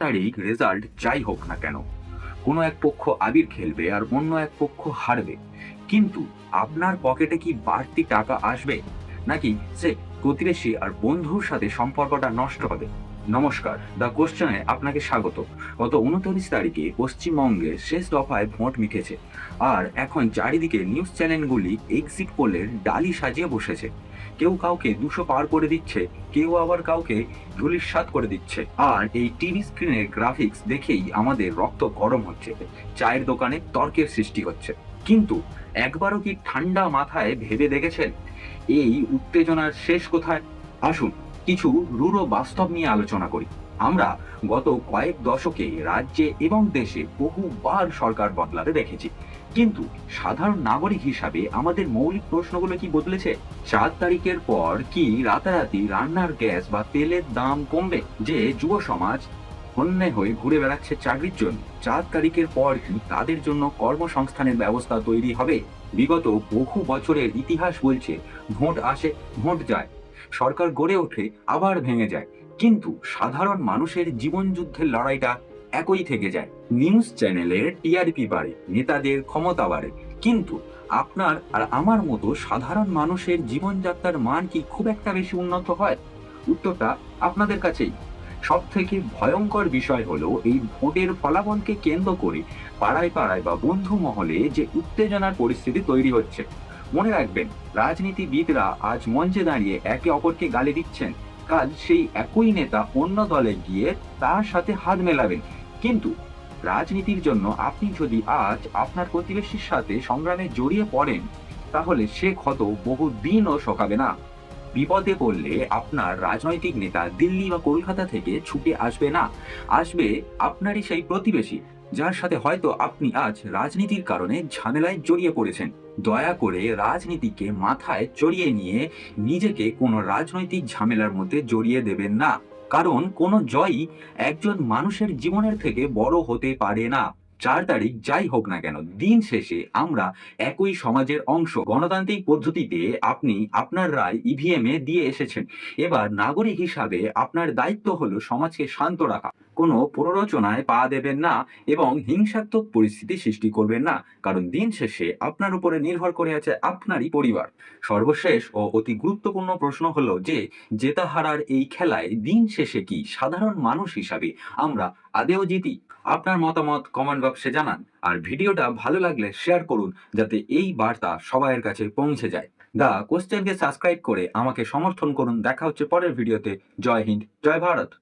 তারিখ রেজাল্ট যাই হোক না কেন, কোনো এক পক্ষ আবির খেলবে আর অন্য এক পক্ষ হারবে, কিন্তু আপনার পকেটে কি বাড়তি টাকা আসবে, নাকি সে প্রতিবেশী আর বন্ধুর সাথে সম্পর্কটা নষ্ট হবে? নমস্কার, দ্য কোশ্চেনে আপনাকে স্বাগত। গত 29 তারিখে পশ্চিমবঙ্গের শেষ দফায় ভোট মিটেছে, আর এখন চারিদিকে নিউজ চ্যানেলগুলি এক্সিট পোলের ডালি সাজিয়ে বসেছে। কেউ কাউকে 200 পার করে দিচ্ছে, কেউ আবার কাউকে ধূলিসাৎ করে দিচ্ছে। আর এই টিভি স্ক্রিনের গ্রাফিক্স দেখেই আমাদের রক্ত গরম হচ্ছে, চায়ের দোকানে তর্কের সৃষ্টি হচ্ছে। কিন্তু একবারও কি ঠান্ডা মাথায় ভেবে দেখেছেন এই উত্তেজনার শেষ কোথায়? আসুন কিছু রূঢ় বাস্তব নিয়ে আলোচনা করি। আমরা গত কয়েক দশকে রাজ্যে এবং দেশে বহুবার সরকার বদলাতে দেখেছি, কিন্তু সাধারণ নাগরিক হিসাবে আমাদের মৌলিক প্রশ্নগুলো কি বদলেছে? 4 তারিখের পর কি রাতারাতি রান্নার গ্যাস বা তেলের দাম কমবে? যে যুব সমাজ হন্যে হয়ে ঘুরে বেড়াচ্ছে চাকরির জন্য, 4 তারিখের পর কি তাদের জন্য কর্মসংস্থানের ব্যবস্থা তৈরি হবে? বিগত বহু বছরের ইতিহাস বলছে, ভোট আসে, ভোট যায়, সরকার গড়ে ওঠে, আবার ভেঙে যায়, কিন্তু সাধারণ মানুষের জীবন যুদ্ধের লড়াইটা একই থেকে যায়। নিউজ চ্যানেলের টিআরপি বাড়ে, নেতাদের ক্ষমতা বাড়ে, কিন্তু আপনার আর আমার মতো সাধারণ মানুষের জীবনযাত্রার মান কি খুব একটা বেশি উন্নত হয়? উত্তরটা আপনাদের কাছেই। সব থেকে ভয়ঙ্কর বিষয় হলো এই ভোটের ফলাফলকে কেন্দ্র করে পাড়ায় পাড়ায় বা বন্ধু মহলে যে উত্তেজনার পরিস্থিতি তৈরি হচ্ছে। মনে রাখবেন, রাজনীতিবিদরা আজ মঞ্চে দাঁড়িয়ে একে অপরকে গালি দিচ্ছেন, কাল সেই একই নেতা অন্য দলে গিয়ে তার সাথে হাত মেলাবেন। কিন্তু রাজনীতির জন্য আপনি যদি আজ আপনার প্রতিবেশীর সাথে সংগ্রামে জড়িয়ে পড়েন, তাহলে সে ক্ষত বহু দিনও শোকাবে না। বিপদে পড়লে আপনার রাজনৈতিক নেতা দিল্লি বা কলকাতা থেকে ছুটে আসবে না, আসবে আপনারই সেই প্রতিবেশী, যার সাথে হয়তো আপনি আজ রাজনীতির কারণে ঝামেলায় জড়িয়ে পড়েছেন। দয়া করে রাজনীতিকে মাথায় চড়িয়ে নিয়ে নিজেকে কোনো রাজনৈতিক ঝামেলার মধ্যে জড়িয়ে দেবেন না, কারণ কোনো জয়ই একজন মানুষের জীবনের থেকে বড় হতে পারে না। 4 তারিখ যাই হোক না কেন, দিন শেষে আমরা একই সমাজের অংশ। গণতান্ত্রিক পদ্ধতিতে আপনি আপনার রায় ইভিএম এ দিয়ে এসেছেন। এবার নাগরিক হিসাবে আপনার দায়িত্ব হলো সমাজকে শান্ত রাখা। কোনো প্ররোচনায় পা দেবেন না এবং হিংসাত্মক পরিস্থিতি সৃষ্টি করবেন না, কারণ দিন শেষে আপনার উপরে নির্ভর করে আছে আপনারই পরিবার। সর্বশেষ ও অতি গুরুত্বপূর্ণ প্রশ্ন হলো যে, জেতা হারার এই খেলায় দিন শেষে কি সাধারণ মানুষ হিসাবে আমরা আদেও জিতি? আপনার মতামত কমেন্ট বক্সে জানান, আর ভিডিওটা ভালো লাগলে শেয়ার করুন, যাতে এই বার্তা সবাইয়ের কাছে পৌঁছে যায়। দা কোশ্চেনকে সাবস্ক্রাইব করে আমাকে সমর্থন করুন। দেখা হচ্ছে পরের ভিডিওতে। জয় হিন্দ, জয় ভারত।